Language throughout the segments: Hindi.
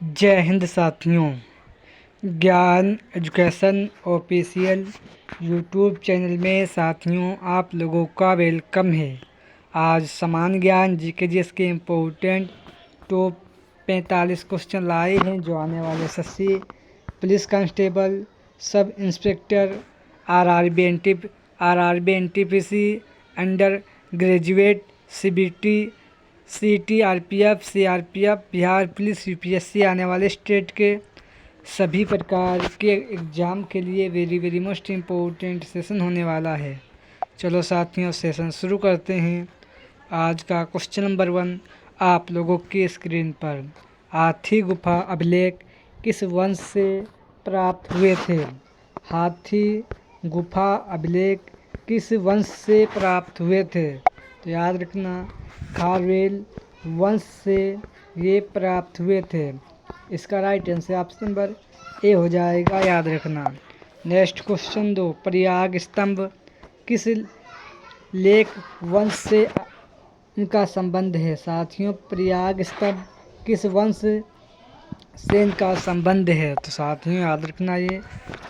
जय हिंद साथियों। ज्ञान एजुकेशन ऑफिशियल यूट्यूब चैनल में साथियों आप लोगों का वेलकम है। आज समान ज्ञान जीके के इम्पोर्टेंट टॉप 45 क्वेश्चन लाए हैं जो आने वाले SSC, police constable, sub inspector, RRB NTPC, undergraduate, CBT, CT, RPF, CRPF, Bihar police, UPSC आने वाले स्टेट के सभी प्रकार के एग्ज़ाम के लिए वेरी मोस्ट इम्पोर्टेंट सेशन होने वाला है। चलो साथियों सेशन शुरू करते हैं। आज का क्वेश्चन नंबर 1 आप लोगों की स्क्रीन पर। हाथी गुफा अभिलेख किस वंश से प्राप्त हुए थे? हाथी गुफा अभिलेख किस वंश से प्राप्त हुए थे? तो याद रखना खारवेल वंश से ये प्राप्त हुए थे। इसका right answer option number A हो जाएगा, याद रखना। नेक्स्ट क्वेश्चन 2 प्रयाग स्तंभ किस लेक वंश से इनका संबंध है? साथियों प्रयाग स्तंभ किस वंश से इनका संबंध है? तो साथियों याद रखना ये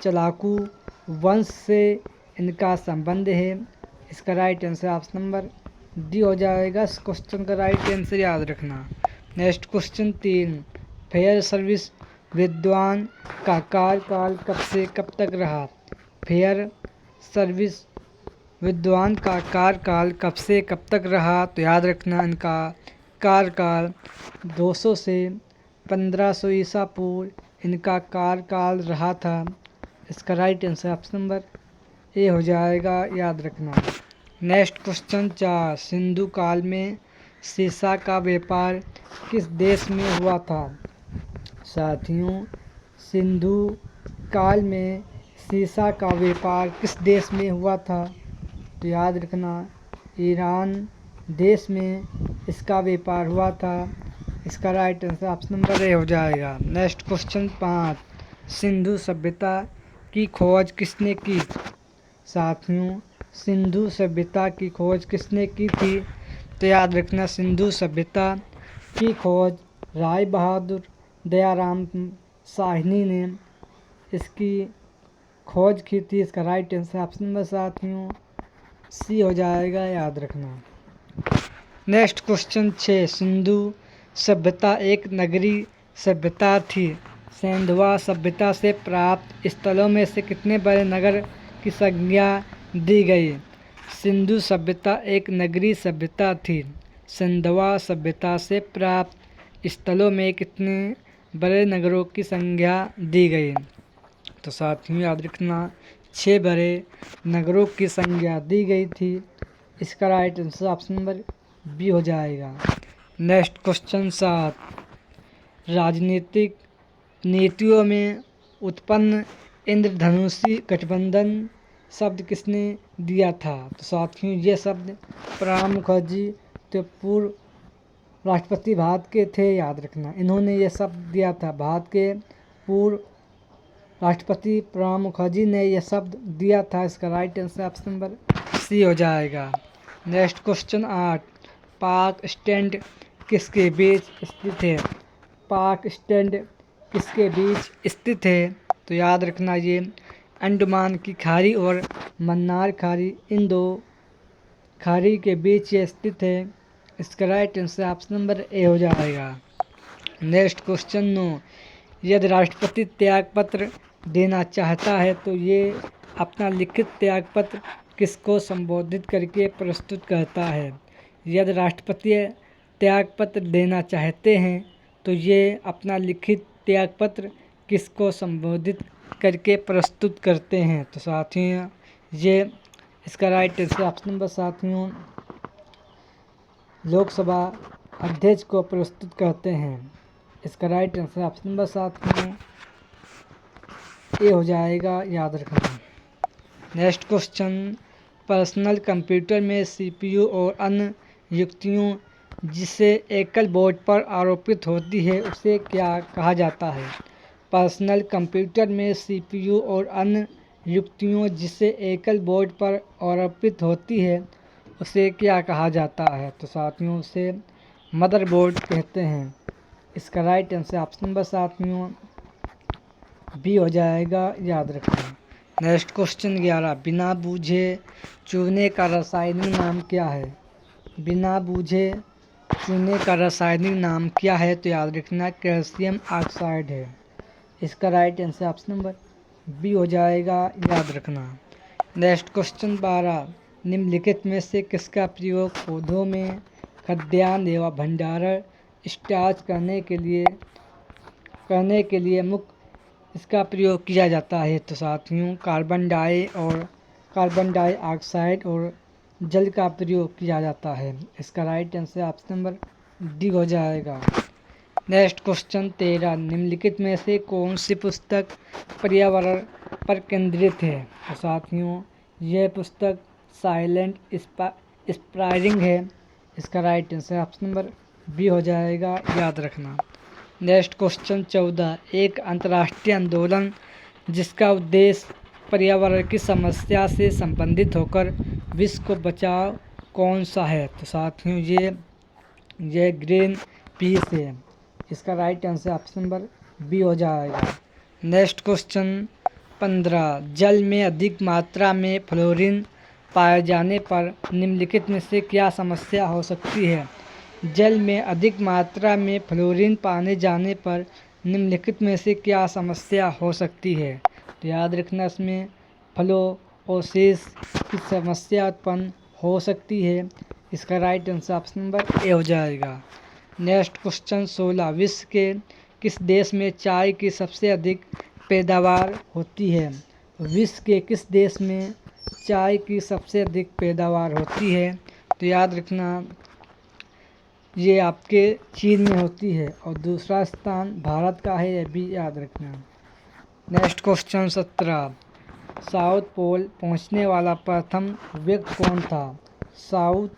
चलाकू वंश से इनका संबंध है। इसका right answer option number D हो जाएगा। इस क्वेश्चन का राइट आंसर याद रखना। नेक्स्ट क्वेश्चन 3 फेयर सर्विस विद्वान का कार्यकाल कब से कब तक रहा? फेयर सर्विस विद्वान का कार्यकाल कब से कब तक रहा? तो याद रखना इनका कार्यकाल 200 से 1500 ईसा पूर्व इनका कार्यकाल रहा था। इसका right answer option number A हो जाएगा, याद रखना। नेक्स्ट क्वेश्चन 4 सिंधु काल में सीसा का व्यापार किस देश में हुआ था? साथियों सिंधु काल में सीसा का व्यापार किस देश में हुआ था? तो याद रखना ईरान देश में इसका व्यापार हुआ था। इसका right answer option number A हो जाएगा। नेक्स्ट क्वेश्चन 5 सिंधु सभ्यता की खोज किसने की? साथियों सिंधु सभ्यता की खोज किसने की थी? तो याद रखना सिंधु सभ्यता की खोज राय बहादुर दयाराम साहनी ने इसकी खोज की थी। इसका राइट आंसर ऑप्शन नंबर साथियों सी हो जाएगा, याद रखना। नेक्स्ट क्वेश्चन 6 सिंधु सभ्यता एक नगरी सभ्यता थी। सेंधवा सभ्यता से प्राप्त स्थलों में से कितने बड़े नगर की संज्ञा दी गई? सिंधु सभ्यता एक नगरीय सभ्यता थी। सिंधवा सभ्यता से प्राप्त स्थलों में कितने बड़े नगरों की संज्ञा दी गई? तो साथियों याद रखना 6 बड़े नगरों की संज्ञा दी गई थी। इसका right answer option number B हो जाएगा। नेक्स्ट क्वेश्चन 7 राजनीतिक नीतियों में उत्पन्न इंद्रधनुषी गठबंधन शब्द किसने दिया था? तो साथियों ये शब्द प्रणब मुखर्जी तो पूर्व राष्ट्रपति भारत के थे, याद रखना। इन्होंने ये शब्द दिया था। भारत के पूर्व राष्ट्रपति प्रणब मुखर्जी ने यह शब्द दिया था। इसका right answer option number C हो जाएगा। नेक्स्ट क्वेश्चन 8 पाक स्टैंड किसके बीच स्थित है? पाक स्टैंड किसके बीच स्थित है? तो याद रखना ये अंडमान की खाड़ी और मन्नार खाड़ी, इन दो खाड़ी के बीच ये स्थित है। इसका right answer option number A हो जाएगा। नेक्स्ट क्वेश्चन 9 यदि राष्ट्रपति त्यागपत्र देना चाहता है तो ये अपना लिखित त्यागपत्र किसको संबोधित करके प्रस्तुत करता है? यदि राष्ट्रपति त्यागपत्र देना चाहते हैं तो ये अपना लिखित त्यागपत्र किसको संबोधित करके प्रस्तुत करते हैं? तो साथियों ये इसका राइट आंसर ऑप्शन नंबर साथियों लोकसभा अध्यक्ष को प्रस्तुत करते हैं। इसका राइट आंसर ऑप्शन नंबर साथियों ए हो जाएगा, याद रखना। नेक्स्ट क्वेश्चन पर्सनल कंप्यूटर में सीपीयू और अन्य युक्तियों जिसे एकल बोर्ड पर आरोपित होती है उसे क्या कहा जाता है? पर्सनल कंप्यूटर में सीपीयू और अन्य युक्तियों जिसे एकल बोर्ड पर आरोपित होती है उसे क्या कहा जाता है? तो साथियों उसे मदरबोर्ड कहते हैं। इसका राइट आंसर ऑप्शन नंबर साथियों बी हो जाएगा, याद रखना। नेक्स्ट क्वेश्चन 11, बिना बूझे चूने का रासायनिक नाम क्या है? बिना बूझे चूने का रासायनिक नाम क्या है? तो याद रखना कैल्शियम ऑक्साइड है। इसका right answer option number B हो जाएगा, याद रखना। नेक्स्ट क्वेश्चन 12, निम्नलिखित में से किसका प्रयोग पौधों में खाद्यान्न एवं भंडारण स्टार्च करने के लिए मुख्य इसका प्रयोग किया जाता है? तो साथियों कार्बन डाइऑक्साइड और जल का प्रयोग किया जाता है। इसका right answer option number D हो जाएगा। नेक्स्ट क्वेश्चन 13, निम्नलिखित में से कौन सी पुस्तक पर्यावरण पर केंद्रित है? तो साथियों यह पुस्तक साइलेंट स्पायरिंग है। इसका right answer option number B हो जाएगा, याद रखना। नेक्स्ट क्वेश्चन 14, एक अंतर्राष्ट्रीय आंदोलन जिसका उद्देश्य पर्यावरण की समस्या से संबंधित होकर विश्व को बचाव कौन सा है? तो साथियों ये ग्रीन पीस है। इसका right answer option number B हो जाएगा। नेक्स्ट क्वेश्चन 15, जल में अधिक मात्रा में फ्लोरीन पाए जाने पर निम्नलिखित में से क्या समस्या हो सकती है? जल में अधिक मात्रा में फ्लोरीन पाए जाने पर निम्नलिखित में से क्या समस्या हो सकती है? तो याद रखना इसमें फ्लोरोसिस की समस्या उत्पन्न हो सकती है। इसका right answer option number A हो जाएगा। नेक्स्ट क्वेश्चन 16, विश्व के किस देश में चाय की सबसे अधिक पैदावार होती है? विश्व के किस देश में चाय की सबसे अधिक पैदावार होती है? तो याद रखना ये आपके चीन में होती है और दूसरा स्थान भारत का है, यह भी याद रखना। नेक्स्ट क्वेश्चन 17, साउथ पोल पहुंचने वाला प्रथम व्यक्ति कौन था? साउथ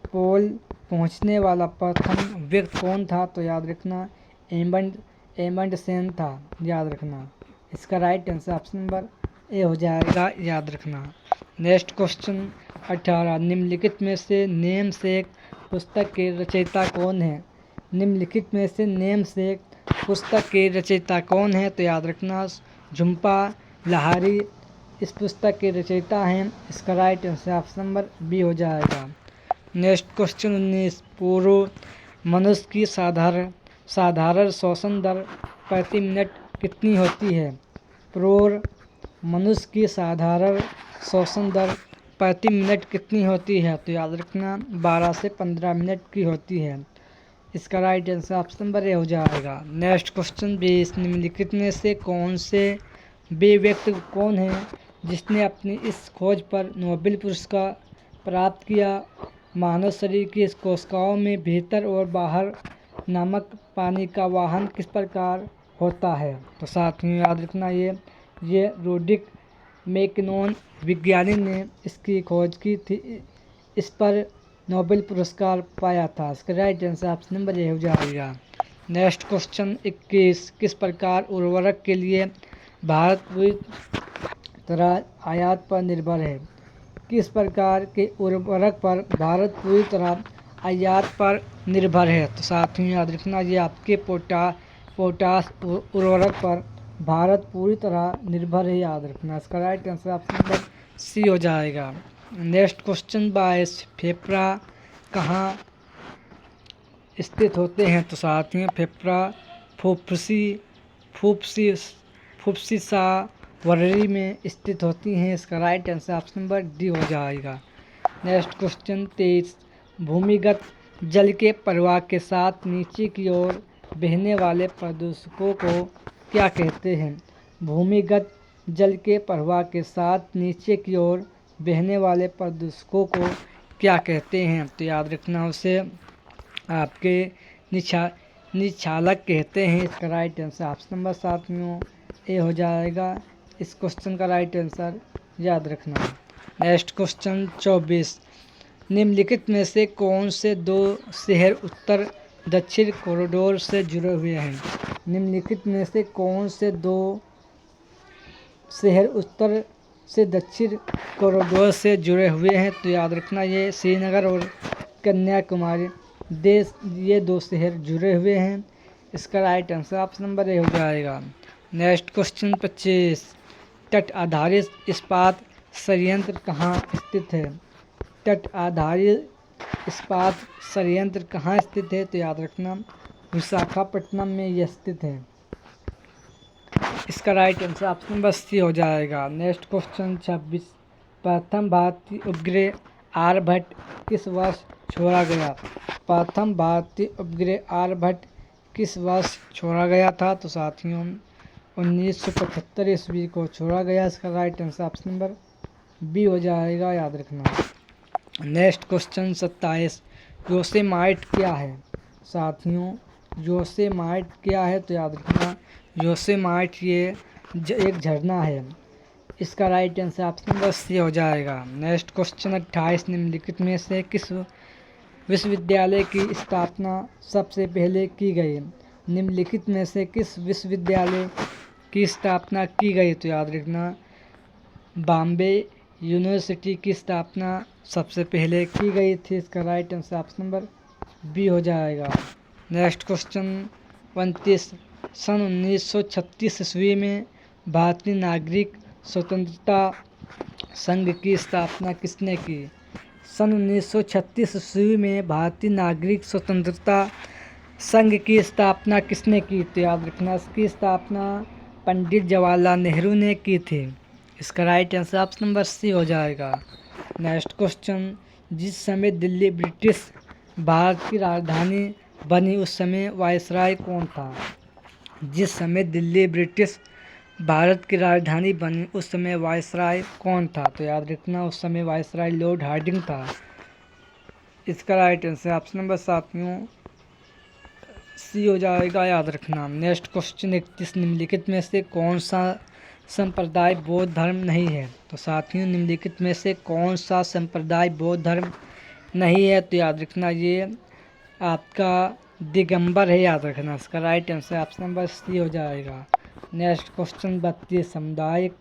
पोल पहुंचने वाला प्रथम व्यक्ति कौन था? तो याद रखना एमंडसेन था, याद रखना। इसका right answer option number A हो जाएगा, याद रखना। नेक्स्ट क्वेश्चन 18, निम्नलिखित में से नेम सेक पुस्तक के रचयिता कौन है? निम्नलिखित में से नेम सेक पुस्तक के रचयिता कौन है? तो याद रखना झुम्पा लाहिरी इस पुस्तक के रचयिता हैं। इसका right answer option number B हो जाएगा। नेक्स्ट क्वेश्चन 19, पूर्व मनुष्य की साधारण श्वसन दर प्रति मिनट कितनी होती है? पूर्व मनुष्य की साधारण श्वसन दर प्रति मिनट कितनी होती है? तो याद रखना 12 से 15 मिनट की होती है। इसका right answer option number A हो जाएगा। नेक्स्ट क्वेश्चन 20, निम्नलिखित में से वे व्यक्ति कौन है जिसने अपनी इस खोज पर नोबेल पुरस्कार प्राप्त किया? मानव शरीर की कोशिकाओं में भीतर और बाहर नमक पानी का वहन किस प्रकार होता है? तो साथियों याद रखना ये रोड्रिक मैकनोन विज्ञानी ने इसकी खोज की थी, इस पर नोबेल पुरस्कार पाया था। इसका right answer option number A हो जाएगा। नेक्स्ट क्वेश्चन 21, किस प्रकार उर्वरक के लिए भारत पूरी तरह आयात पर निर्भर है? किस प्रकार के उर्वरक पर भारत पूरी तरह आयात पर निर्भर है? तो साथियों याद रखना ये आपके पोटास उर्वरक पर भारत पूरी तरह निर्भर है, याद रखना। इसका right answer option number C हो जाएगा। नेक्स्ट क्वेश्चन 22, फेफड़ा कहाँ स्थित होते हैं? तो साथियों फेफड़ा फुफ्फुसीसावरी में स्थित होती हैं। इसका right answer option number D हो जाएगा। नेक्स्ट क्वेश्चन 23, भूमिगत जल के प्रवाह के साथ नीचे की ओर बहने वाले प्रदूषकों को क्या कहते हैं? भूमिगत जल के प्रवाह के साथ नीचे की ओर बहने वाले प्रदूषकों को क्या कहते हैं? तो याद रखना उसे आपके निछालक कहते हैं। इसका राइट आंसर ऑप्शन नंबर साथियों ए हो जाएगा। इस क्वेश्चन का राइट आंसर याद रखना। नेक्स्ट क्वेश्चन 24, निम्नलिखित में से कौन से दो शहर उत्तर दक्षिण कॉरिडोर से जुड़े हुए हैं? निम्नलिखित में से कौन से दो शहर उत्तर से दक्षिण कॉरिडोर से जुड़े हुए हैं? तो याद रखना ये श्रीनगर और कन्याकुमारी ये दो शहर जुड़े हुए हैं। इसका right answer option number A हो जाएगा। नेक्स्ट क्वेश्चन 25, तट आधारित इस्पात संयंत्र कहाँ स्थित है? तट आधारित इस्पात संयंत्र कहाँ स्थित है? तो याद रखना विशाखापट्टनम में यह स्थित है। इसका right answer option number C हो जाएगा। नेक्स्ट क्वेश्चन 26, प्रथम भारतीय उपग्रह आर्यभट्ट किस वर्ष छोड़ा गया? प्रथम भारतीय उपग्रह आर्यभट्ट किस वर्ष छोड़ा गया था? तो साथियों 1975 ईस्वी को छोड़ा गया। इसका right answer option number B हो जाएगा, याद रखना। नेक्स्ट क्वेश्चन 27, योसेमाइट क्या है? साथियों योसेमाइट क्या है? तो याद रखना योसेमाइट ये एक झरना है। इसका right answer option number C हो जाएगा। नेक्स्ट क्वेश्चन 28, निम्नलिखित में से किस विश्वविद्यालय की स्थापना सबसे पहले की गई? निम्नलिखित में से किस विश्वविद्यालय की स्थापना की गई? तो याद रखना बॉम्बे यूनिवर्सिटी की स्थापना सबसे पहले की गई थी। इसका right answer option number B हो जाएगा। नेक्स्ट क्वेश्चन 29, सन 1936 ईस्वी में भारतीय नागरिक स्वतंत्रता संघ की स्थापना किसने की? सन 1936 ईस्वी में भारतीय नागरिक स्वतंत्रता संघ की स्थापना किसने की? तो याद रखना इसकी स्थापना पंडित जवाहरलाल नेहरू ने की थी। इसका right answer option number C हो जाएगा। नेक्स्ट क्वेश्चन, जिस समय दिल्ली ब्रिटिश भारत की राजधानी बनी उस समय वायसराय कौन था? जिस समय दिल्ली ब्रिटिश भारत की राजधानी बनी उस समय वायसराय कौन था? तो याद रखना उस समय वायसराय लॉर्ड हार्डिंग था। इसका राइट आंसर ऑप्शन नंबर साथियों सी हो जाएगा, याद रखना। नेक्स्ट क्वेश्चन 31, निम्नलिखित में से कौन सा संप्रदाय बौद्ध धर्म नहीं है? तो साथियों निम्नलिखित में से कौन सा संप्रदाय बौद्ध धर्म नहीं है? तो याद रखना ये आपका दिगंबर है, याद रखना। इसका right answer option number C हो जाएगा। नेक्स्ट क्वेश्चन 32, सामुदायिक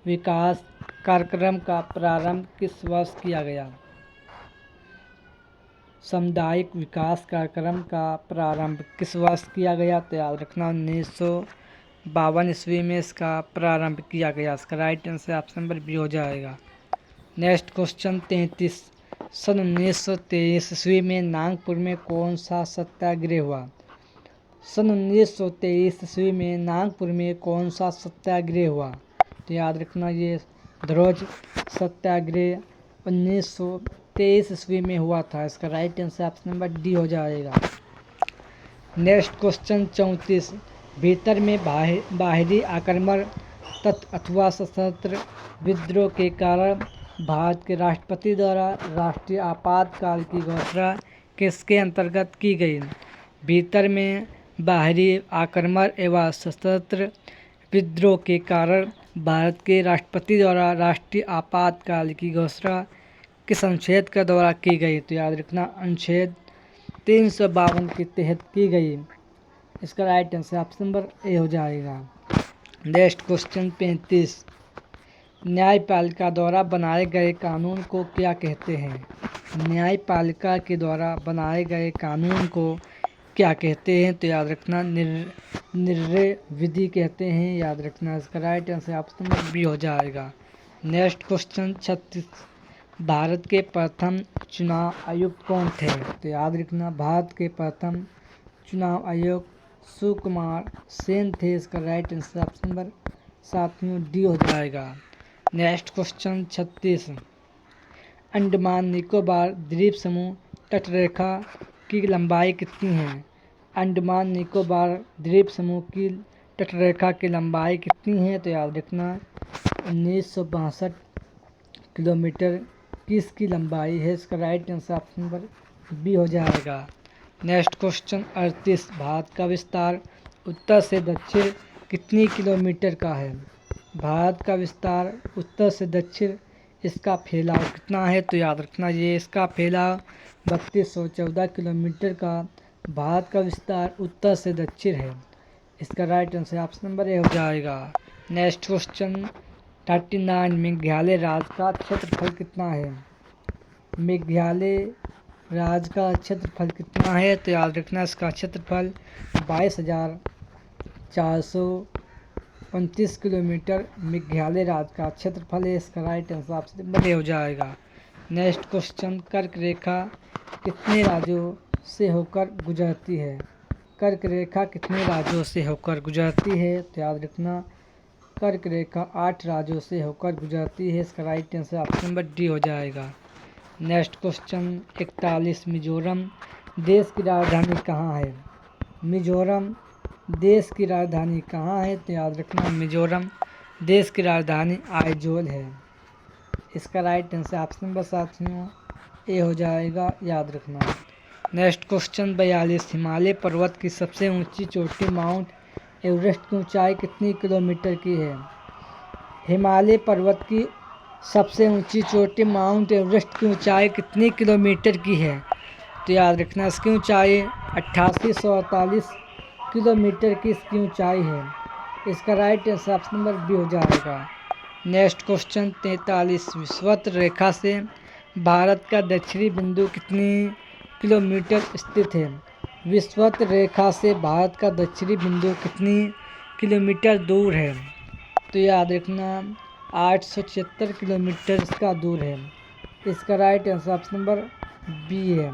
विकास कार्यक्रम का प्रारंभ किस वर्ष किया गया? सामुदायिक विकास कार्यक्रम का प्रारंभ किस वर्ष किया गया? तो याद रखना 1952 ईस्वी में इसका प्रारंभ किया गया। इसका right answer option number B हो जाएगा। नेक्स्ट क्वेश्चन 33, सन 1923 ईस्वी में नागपुर में कौन सा सत्याग्रह हुआ? सन 1923 ईस्वी में नागपुर में कौन सा सत्याग्रह हुआ? तो याद रखना ये ध्वज सत्याग्रह 1923 ईस्वी में हुआ था। इसका right answer option number D हो जाएगा। नेक्स्ट क्वेश्चन 34, भीतर में बाहरी आक्रमण तथा अथवा सशस्त्र विद्रोह के कारण भारत के राष्ट्रपति द्वारा राष्ट्रीय आपातकाल की घोषणा किसके अंतर्गत की गई? भीतर में बाहरी आक्रमण एवं सशस्त्र विद्रोह के कारण भारत के राष्ट्रपति द्वारा राष्ट्रीय आपातकाल की घोषणा किस अनुच्छेद के द्वारा की गई? तो याद रखना अनुच्छेद 352 के तहत की गई। इसका right answer option number A हो जाएगा। नेक्स्ट क्वेश्चन 35, न्यायपालिका द्वारा बनाए गए कानून को क्या कहते हैं? न्यायपालिका के द्वारा बनाए गए कानून को क्या कहते हैं? तो याद रखना निर्णय विधि कहते हैं, याद रखना। इसका right answer option number B हो जाएगा। नेक्स्ट क्वेश्चन 36, भारत के प्रथम चुनाव आयुक्त कौन थे? तो याद रखना भारत के प्रथम चुनाव आयुक्त सुकुमार सेन थे। इसका राइट आंसर ऑप्शन नंबर साथियों डी हो जाएगा। नेक्स्ट क्वेश्चन 36, अंडमान निकोबार द्वीप समूह तटरेखा की लंबाई कितनी है? अंडमान निकोबार द्वीप समूह की तटरेखा की लंबाई कितनी है? तो याद रखना 1962 किलोमीटर की इसकी लंबाई है। इसका right answer option number B हो जाएगा। नेक्स्ट क्वेश्चन 38, भारत का विस्तार उत्तर से दक्षिण कितनी किलोमीटर का है? भारत का विस्तार उत्तर से दक्षिण इसका फैलाव कितना है? तो याद रखना ये इसका फैलाव 3214 किलोमीटर का भारत का विस्तार उत्तर से दक्षिण है। इसका right answer option number A हो जाएगा। नेक्स्ट क्वेश्चन 39, मेघालय राज्य का क्षेत्रफल कितना है? मेघालय राज्य का क्षेत्रफल कितना है? तो याद रखना इसका क्षेत्रफल 22,429 किलोमीटर मेघालय राज्य का क्षेत्रफल है। इसका राइट आंसर आपसे बड़े हो जाएगा। नेक्स्ट क्वेश्चन, कर्क रेखा कितने राज्यों से होकर गुजरती है? कर्क रेखा कितने राज्यों से होकर गुजरती है? तो याद रखना कर्क रेखा 8 राज्यों से होकर गुजरती है। इसका right answer option number D हो जाएगा। नेक्स्ट क्वेश्चन 41, मिजोरम देश की राजधानी कहाँ है? मिजोरम देश की राजधानी कहाँ है? तो याद रखना मिजोरम देश की राजधानी आइजोल है। इसका राइट आंसर ऑप्शन नंबर साथियों ए हो जाएगा, याद रखना। नेक्स्ट क्वेश्चन 42, हिमालय पर्वत की सबसे ऊंची चोटी माउंट एवरेस्ट की ऊंचाई कितनी किलोमीटर की है? हिमालय पर्वत की सबसे ऊंची चोटी माउंट एवरेस्ट की ऊंचाई कितनी किलोमीटर की है? तो याद रखना इसकी ऊंचाई 8848 किलोमीटर की इसकी ऊंचाई है। इसका right answer option number B हो जाएगा। नेक्स्ट क्वेश्चन 43, विषुवत रेखा से भारत का दक्षिणी बिंदु कितनी किलोमीटर स्थित है? विषुवत रेखा से भारत का दक्षिणी बिंदु कितनी किलोमीटर दूर है? तो याद रखना 876 किलोमीटर इसका दूर है। इसका right answer option number B है।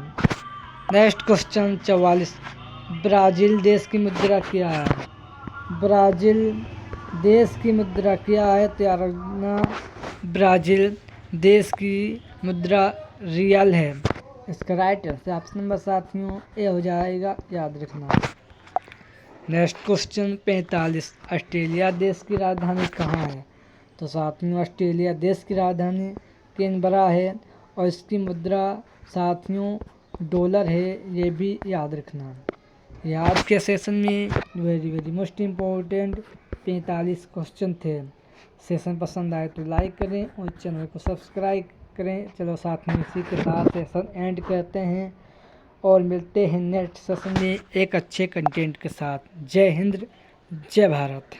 नेक्स्ट क्वेश्चन 44, ब्राज़ील देश की मुद्रा क्या है? ब्राज़ील देश की मुद्रा क्या है? तो याद रखना ब्राज़ील देश की मुद्रा रियल है। इसका राइट आंसर ऑप्शन नंबर साथियों ए हो जाएगा, याद रखना। नेक्स्ट क्वेश्चन 45, ऑस्ट्रेलिया देश की राजधानी कहाँ है? तो साथियों ऑस्ट्रेलिया देश की राजधानी कैनबरा है और इसकी मुद्रा साथियों डॉलर है, ये भी याद रखना। ये आज के सेशन में वेरी मोस्ट इम्पोर्टेंट 45 क्वेश्चन थे। सेशन पसंद आए तो लाइक करें और चैनल को सब्सक्राइब करें। चलो साथ में इसी के साथ सेशन एंड करते हैं और मिलते हैं नेक्स्ट सेशन में एक अच्छे कंटेंट के साथ। जय हिंद, जय भारत।